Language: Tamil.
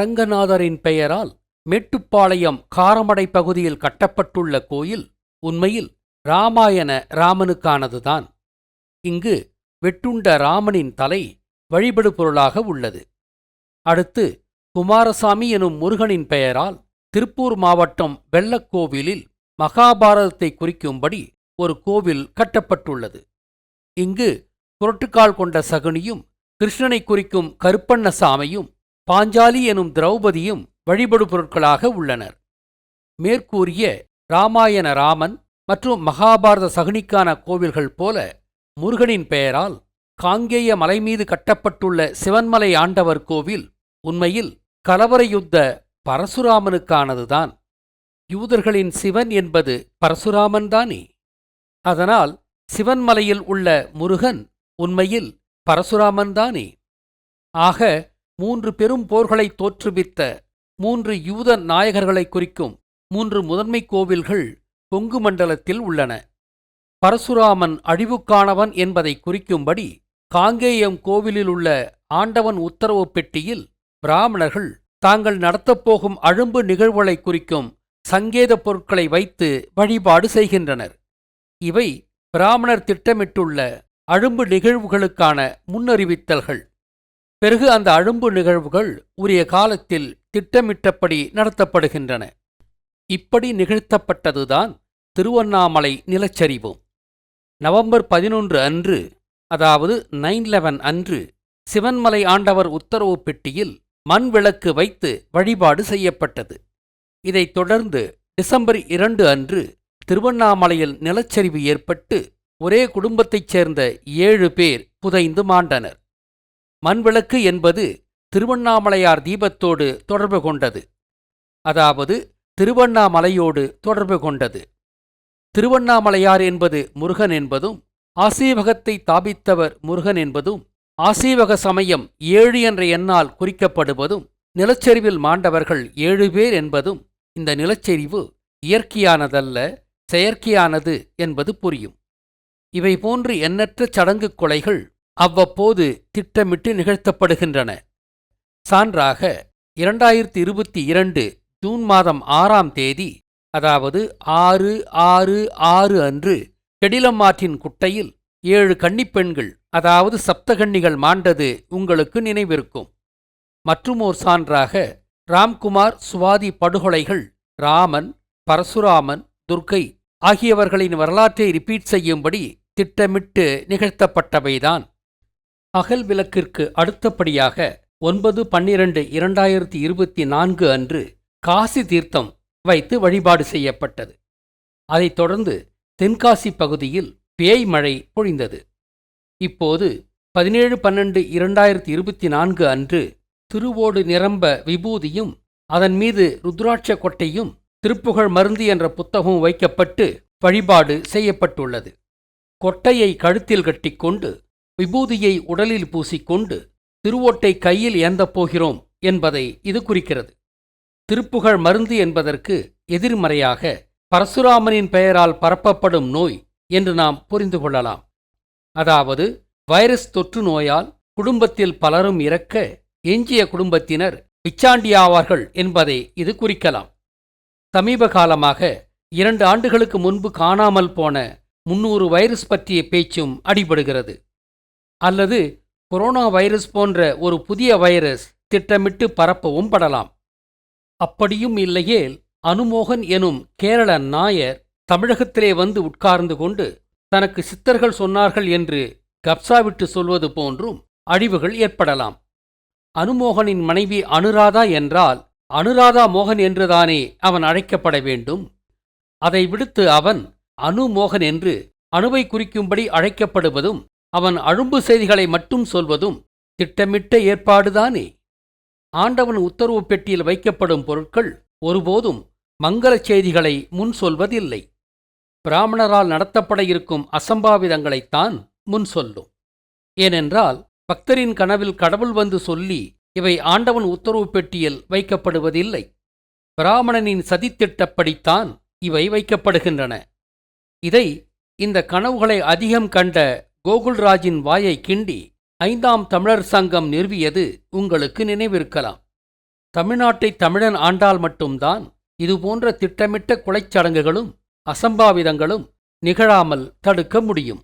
அரங்கநாதரின் பெயரால் மேட்டுப்பாளையம் காரமடை பகுதியில் கட்டப்பட்டுள்ள கோயில் உண்மையில் இராமாயண ராமனுக்கானதுதான். இங்கு வெட்டுண்ட ராமனின் தலை வழிபடு பொருளாக உள்ளது. அடுத்து குமாரசாமி எனும் முருகனின் பெயரால் திருப்பூர் மாவட்டம் வெள்ளக்கோவிலில் மகாபாரதத்தை குறிக்கும்படி ஒரு கோவில் கட்டப்பட்டுள்ளது. இங்கு புரட்டுக்கால் கொண்ட சகுனியும் கிருஷ்ணனை குறிக்கும் கருப்பண்ணசாமியும் பாஞ்சாலி எனும் திரௌபதியும் வழிபடு பொருட்களாக உள்ளனர். மேற்கூறிய இராமாயண ராமன் மற்றும் மகாபாரத சகுனிக்கான கோவில்கள் போல முருகனின் பெயரால் காங்கேய மலை மீது கட்டப்பட்டுள்ள சிவன்மலை ஆண்டவர் கோவில் உண்மையில் கலவர யுத்த பரசுராமனுக்கானதுதான். யூதர்களின் சிவன் என்பது பரசுராமன்தானே. அதனால் சிவன்மலையில் உள்ள முருகன் உண்மையில் பரசுராமன்தானே. ஆக 3 பெரும் போர்களை தோற்றுவித்த 3 யூத நாயகர்களை குறிக்கும் 3 முதன்மை கோவில்கள் கொங்கு மண்டலத்தில் உள்ளன. பரசுராமன் அழிவுக்கானவன் என்பதை குறிக்கும்படி காங்கேயம் கோவிலில் உள்ள ஆண்டவன் உத்தரவு பெட்டியில் பிராமணர்கள் தாங்கள் நடத்தப்போகும் அழும்பு நிகழ்வுகளை குறிக்கும் சங்கேத பொருட்களை வைத்து வழிபாடு செய்கின்றனர். இவை பிராமணர் திட்டமிட்டுள்ள அழும்பு நிகழ்வுகளுக்கான முன்னறிவித்தல்கள். பிறகு அந்த அழும்பு நிகழ்வுகள் உரிய காலத்தில் திட்டமிட்டபடி நடத்தப்படுகின்றன. இப்படி நிகழ்த்தப்பட்டதுதான் திருவண்ணாமலை நிலச்சரிவு. நவம்பர் 11 அன்று, அதாவது 9/11 அன்று சிவன்மலை ஆண்டவர் உத்தரவு பெட்டியில் மண் விளக்கு வைத்து வழிபாடு செய்யப்பட்டது. இதைத் தொடர்ந்து டிசம்பர் 2 அன்று திருவண்ணாமலையில் நிலச்சரிவு ஏற்பட்டு ஒரே குடும்பத்தைச் சேர்ந்த 7 பேர் புதைந்து மாண்டனர். மண்விளக்கு என்பது திருவண்ணாமலையார் தீபத்தோடு தொடர்பு கொண்டது, அதாவது திருவண்ணாமலையோடு தொடர்பு கொண்டது. திருவண்ணாமலையார் என்பது முருகன் என்பதும் ஆசீவகத்தை தாபித்தவர் முருகன் என்பதும் ஆசீவக சமயம் 7 என்ற எண்ணால் குறிக்கப்படுவதும் நிலச்சரிவில் மாண்டவர்கள் 7 பேர் என்பதும் இந்த நிலச்சரிவு இயற்கையானதல்ல, செயற்கையானது என்பது புரியும். இவை போன்று எண்ணற்ற சடங்கு கொலைகள் அவ்வப்போது திட்டமிட்டு நிகழ்த்தப்படுகின்றன. சான்றாக 2022 ஜூன் மாதம் 6ஆம் தேதி, அதாவது 6/6/6 அன்று கெடிலமாற்றின் குட்டையில் 7 கன்னிப்பெண்கள், அதாவது சப்தகன்னிகள் மாண்டது உங்களுக்கு நினைவிருக்கும். மற்றுமோர் சான்றாக ராம்குமார் சுவாதி படுகொலைகள் ராமன், பரசுராமன், துர்க்கை ஆகியவர்களின் வரலாற்றை ரிப்பீட் செய்யும்படி திட்டமிட்டு நிகழ்த்தப்பட்டவைதான். அகல் விளக்கிற்கு அடுத்தபடியாக 9/12/2024 அன்று காசி தீர்த்தம் வைத்து வழிபாடு செய்யப்பட்டது. அதைத் தொடர்ந்து தென்காசி பகுதியில் பேய் மழை பொழிந்தது. இப்போது 17/12/2024 அன்று திருவோடு நிரம்ப விபூதியும் அதன் மீது ருத்ராட்ச கொட்டையும் திருப்புகழ் மருந்து என்ற புத்தகமும் வைக்கப்பட்டு வழிபாடு செய்யப்பட்டுள்ளது. கொட்டையை கழுத்தில் கட்டிக்கொண்டு விபூதியை உடலில் பூசிக்கொண்டு திருவோட்டை கையில் ஏந்தப் போகிறோம் என்பதை இது குறிக்கிறது. திருப்புகழ் மருந்து என்பதற்கு எதிர்மறையாக பரசுராமனின் பெயரால் பரப்பப்படும் நோய் என்று நாம் புரிந்து கொள்ளலாம். அதாவது வைரஸ் தொற்று நோயால் குடும்பத்தில் பலரும் இறக்க எஞ்சிய குடும்பத்தினர் பிச்சாண்டியாவார்கள் என்பதை இது குறிக்கலாம். சமீப காலமாக 2 ஆண்டுகளுக்கு முன்பு காணாமல் போன 300 வைரஸ் பற்றிய பேச்சும் அடிபடுகிறது. அல்லது கொரோனா வைரஸ் போன்ற ஒரு புதிய வைரஸ் திட்டமிட்டு பரப்பவும் படலாம். அப்படியும் இல்லையேல் அனுமோகன் எனும் கேரள நாயர் தமிழகத்திலே வந்து உட்கார்ந்து கொண்டு தனக்கு சித்தர்கள் சொன்னார்கள் என்று கப்சாவிட்டு சொல்வது போன்றும் அழிவுகள் ஏற்படலாம். அனுமோகனின் மனைவி அனுராதா என்றால் அனுராதா மோகன் என்றுதானே அவன் அழைக்கப்பட வேண்டும். அதை விடுத்து அவன் அனுமோகன் என்று அணுவை குறிக்கும்படி அழைக்கப்படுவதும் அவன் அழும்பு செய்திகளை மட்டும் சொல்வதும் திட்டமிட்ட ஏற்பாடுதானே. ஆண்டவன் உத்தரவு பெட்டியில் வைக்கப்படும் பொருட்கள் ஒருபோதும் மங்களச் செய்திகளை முன் சொல்வதில்லை. பிராமணரால் நடத்தப்பட இருக்கும் அசம்பாவிதங்களைத்தான் முன் சொல்லும். ஏனென்றால் பக்தரின் கனவில் கடவுள் வந்து சொல்லி இவை ஆண்டவன் உத்தரவு பெட்டியில் வைக்கப்படுவதில்லை. பிராமணனின் சதித்திட்டப்படித்தான் இவை வைக்கப்படுகின்றன. இதை இந்த கனவுகளை அதிகம் கண்ட கோகுல்ராஜின் வாயை கிண்டி 5ஆம் தமிழர் சங்கம் நிறுவியது உங்களுக்கு நினைவிருக்கலாம். தமிழ்நாட்டை தமிழன் ஆண்டால் மட்டும்தான் இதுபோன்ற திட்டமிட்ட கொலைச் சடங்குகளும் அசம்பாவிதங்களும் நிகழாமல் தடுக்க முடியும்.